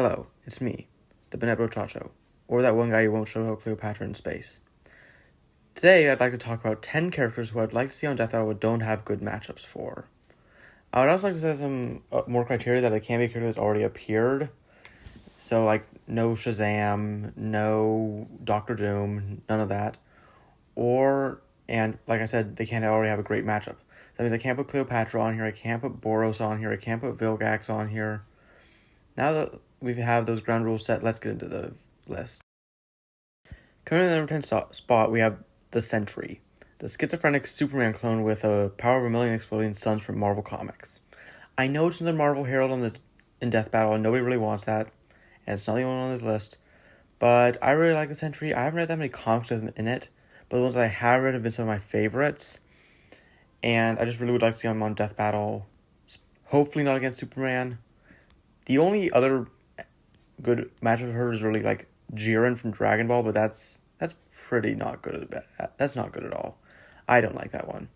Hello, it's me, the Benevo Chacho, or that one guy who won't show Cleopatra in space. Today, I'd like to talk about 10 characters who I'd like to see on Death Battle but don't have good matchups for. I would also like to set some more criteria that it can be a character that's already appeared. So, like, no Shazam, no Doctor Doom, none of that. And like I said, they can't already have a great matchup. That means I can't put Cleopatra on here, I can't put Boros on here, I can't put Vilgax on here. Now that we have those ground rules set, let's get into the list. Coming in the number 10 spot, we have the Sentry, the schizophrenic Superman clone with a power of a million exploding suns from Marvel Comics. I know it's another Marvel Herald in Death Battle, and nobody really wants that, and it's not the only one on this list, but I really like the Sentry. I haven't read that many comics with him in it, but the ones that I have read have been some of my favorites, and I just really would like to see him on Death Battle, hopefully not against Superman. The only other good matchup of her is really like Jiren from Dragon Ball, but that's pretty not good. That's not good at all. I don't like that one.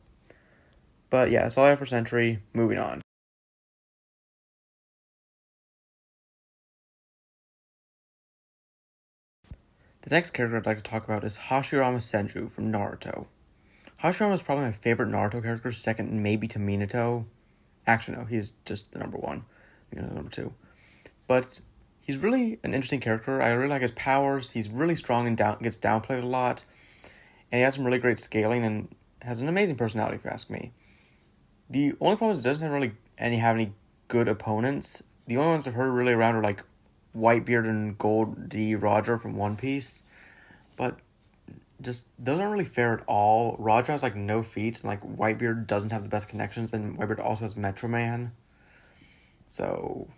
But yeah, that's all I have for Sentry. Moving on. The next character I'd like to talk about is Hashirama Senju from Naruto. Hashirama is probably my favorite Naruto character, second maybe to Minato. Actually, no, he's just the number one. Number two. But he's really an interesting character. I really like his powers. He's really strong and gets downplayed a lot. And he has some really great scaling and has an amazing personality, if you ask me. The only problem is he doesn't really have any good opponents. The only ones I've heard really around are like Whitebeard and Goldie Roger from One Piece. But just those aren't really fair at all. Roger has like no feats, and like Whitebeard doesn't have the best connections, and Whitebeard also has Metro Man. So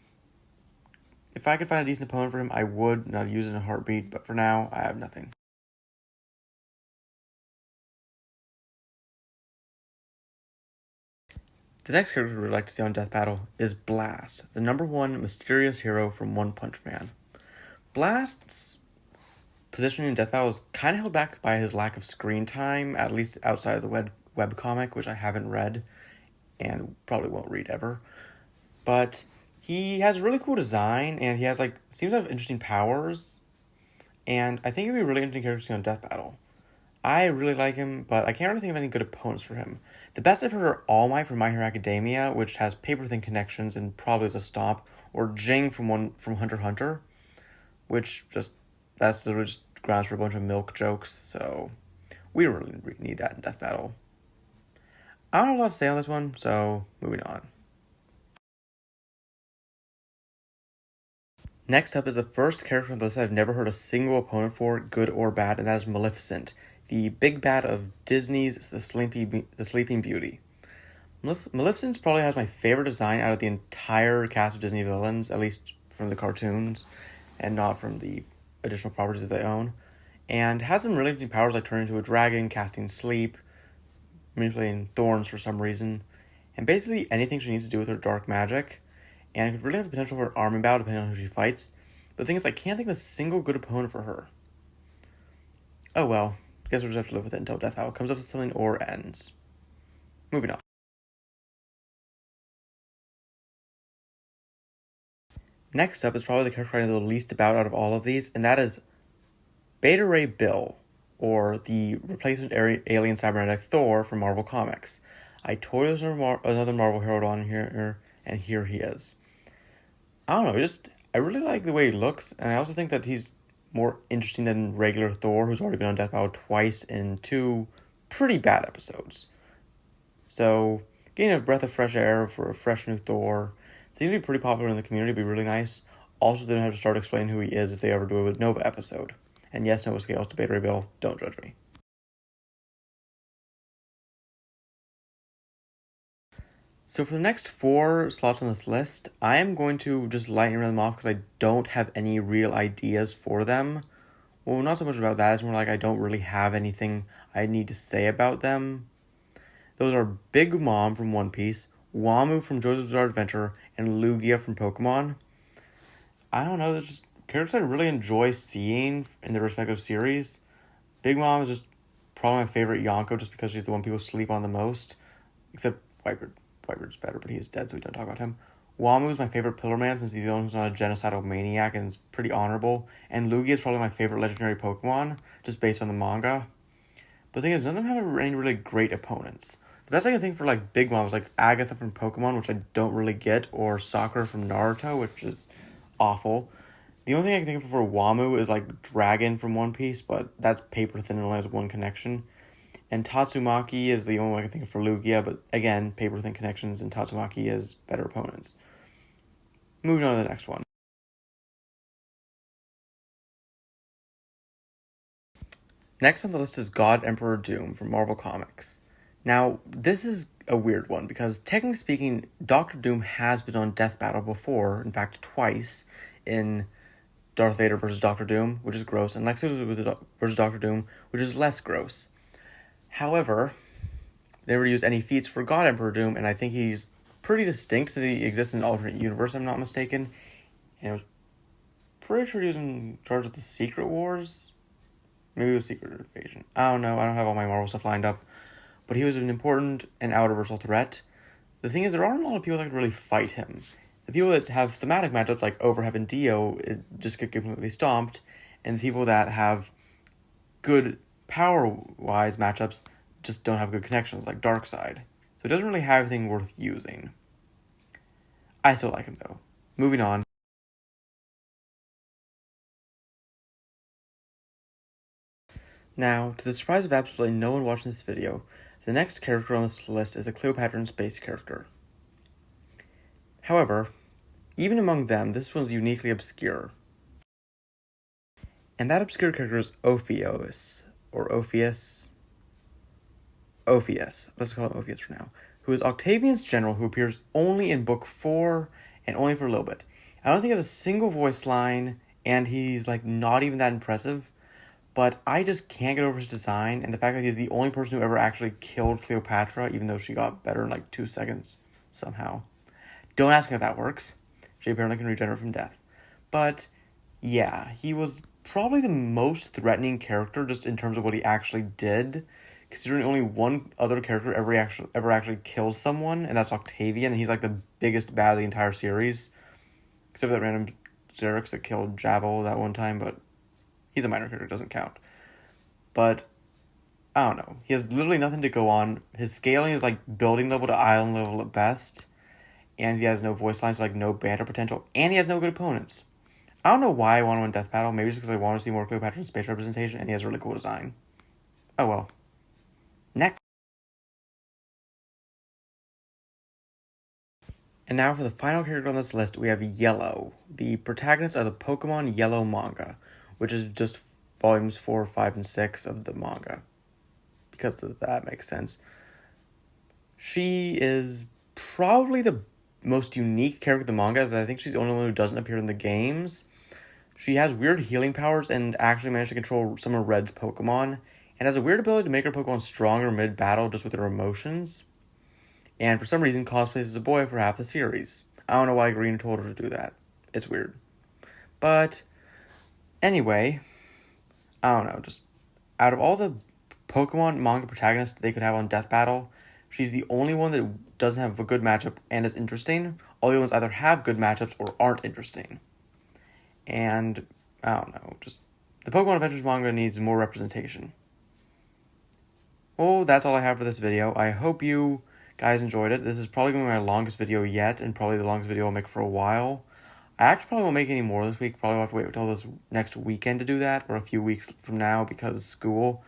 if I could find a decent opponent for him, I would not use it in a heartbeat, but for now, I have nothing. The next character we'd like to see on Death Battle is Blast, the number one mysterious hero from One Punch Man. Blast's positioning in Death Battle is kind of held back by his lack of screen time, at least outside of the webcomic, which I haven't read and probably won't read ever. But he has really cool design, and he has seems to have interesting powers, and I think it'd be a really interesting character to see on Death Battle. I really like him, but I can't really think of any good opponents for him. The best I've heard are All Might from My Hero Academia, which has paper thin connections and probably is a stomp, or Jing from Hunter x Hunter, which that's just grounds for a bunch of milk jokes, so we don't really need that in Death Battle. I don't have a lot to say on this one, so moving on. Next up is the first character on the list I've never heard a single opponent for, good or bad, and that is Maleficent, the big bad of Disney's The Sleeping Beauty. Maleficent probably has my favorite design out of the entire cast of Disney villains, at least from the cartoons, and not from the additional properties that they own, and has some really interesting powers like turning into a dragon, casting sleep, manipulating thorns for some reason, and basically anything she needs to do with her dark magic, and it could really have the potential for an arming battle depending on who she fights. But the thing is, I can't think of a single good opponent for her. Oh well, I guess we'll just have to live with it until Death Battle comes up with something or ends. Moving on. Next up is probably the character I know the least about out of all of these, and that is Beta Ray Bill, or the replacement alien cybernetic Thor from Marvel Comics. I totally there's another Marvel hero on here, and here he is. I don't know, I really like the way he looks, and I also think that he's more interesting than regular Thor, who's already been on Death Battle twice in 2 pretty bad episodes. So, getting a breath of fresh air for a fresh new Thor seems to be pretty popular in the community, be really nice. Also, they don't have to start explaining who he is if they ever do a Nova episode. And yes, Nova scales to Beta Ray Bill, don't judge me. So for the next 4 slots on this list, I am going to just lightning run them off because I don't have any real ideas for them. Well, not so much about that, it's more like I don't really have anything I need to say about them. Those are Big Mom from One Piece, Wamu from JoJo's Bizarre Adventure, and Lugia from Pokemon. I don't know, there's just characters I really enjoy seeing in their respective series. Big Mom is just probably my favorite Yonko just because she's the one people sleep on the most. Except Whitebeard's better, but he is dead, so we don't talk about him. Wamu is my favorite Pillar Man since he's the only who's not a genocidal maniac and is pretty honorable. And Lugia is probably my favorite legendary Pokemon, just based on the manga. But the thing is, none of them have any really great opponents. The best I can think for like big ones like Agatha from Pokemon, which I don't really get, or Sakura from Naruto, which is awful. The only thing I can think of for Wamu is like Dragon from One Piece, but that's paper thin and only has one connection. And Tatsumaki is the only one I can think of for Lugia, but again, paper thin connections, and Tatsumaki is better opponents. Moving on to the next one. Next on the list is God Emperor Doom from Marvel Comics. Now, this is a weird one because technically speaking, Doctor Doom has been on Death Battle before, in fact, twice in Darth Vader versus Doctor Doom, which is gross, and Lex Luthor versus Doctor Doom, which is less gross. However, they never used any feats for God Emperor Doom, and I think he's pretty distinct since he exists in an alternate universe, if I'm not mistaken. And I was pretty sure he was in charge of the Secret Wars. Maybe it was Secret Invasion. I don't know. I don't have all my Marvel stuff lined up. But he was an important and outer-versal threat. The thing is, there aren't a lot of people that can really fight him. The people that have thematic matchups like Overheaven and Dio just get completely stomped. And the people that have good power-wise matchups just don't have good connections, like Darkseid. So it doesn't really have anything worth using. I still like him, though. Moving on. Now, to the surprise of absolutely no one watching this video, the next character on this list is a Cleopatra in Space character. However, even among them, this one's uniquely obscure. And that obscure character is Ophios, or Ophius. Ophius, let's call him Ophius for now, who is Octavian's general who appears only in book 4 and only for a little bit. I don't think he has a single voice line, and he's like not even that impressive. But I just can't get over his design and the fact that he's the only person who ever actually killed Cleopatra, even though she got better in like 2 seconds somehow. Don't ask me how that works. She apparently can regenerate from death. But yeah, he was probably the most threatening character just in terms of what he actually did, considering only one other character ever actually kills someone, and that's Octavian, and he's like the biggest bad of the entire series. Except for that random Xerix that killed Javel that one time, but he's a minor character, doesn't count. But, I don't know. He has literally nothing to go on. His scaling is like building level to island level at best. And he has no voice lines, like no banter potential. And he has no good opponents. I don't know why I want to win Death Battle. Maybe just because I want to see more Cleopatra in space representation. And he has a really cool design. Oh well. Next. And now for the final character on this list, we have Yellow, the protagonist of the Pokemon Yellow manga, which is just volumes 4, 5, and 6 of the manga, because that makes sense. She is probably the most unique character in the manga, as I think she's the only one who doesn't appear in the games. She has weird healing powers and actually managed to control some of Red's Pokemon, and has a weird ability to make her Pokemon stronger mid-battle just with her emotions. And for some reason, cosplays as a boy for half the series. I don't know why Green told her to do that. It's weird. But anyway, I don't know, just out of all the Pokemon manga protagonists they could have on Death Battle, she's the only one that doesn't have a good matchup and is interesting. All the other ones either have good matchups or aren't interesting. And, I don't know, just the Pokemon Adventures manga needs more representation. Well, that's all I have for this video. I hope you guys enjoyed it. This is probably going to be my longest video yet, and probably the longest video I'll make for a while. I actually probably won't make any more this week. Probably have to wait until this next weekend to do that, or a few weeks from now because of school.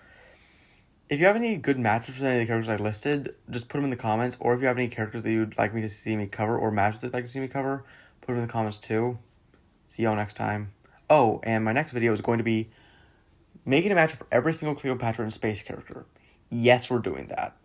If you have any good matches for any of the characters I listed, just put them in the comments. Or if you have any characters that you'd like me to see me cover, or matches that you'd like to see me cover, put them in the comments too. See y'all next time. Oh, and my next video is going to be making a match for every single Cleopatra in Space character. Yes, we're doing that.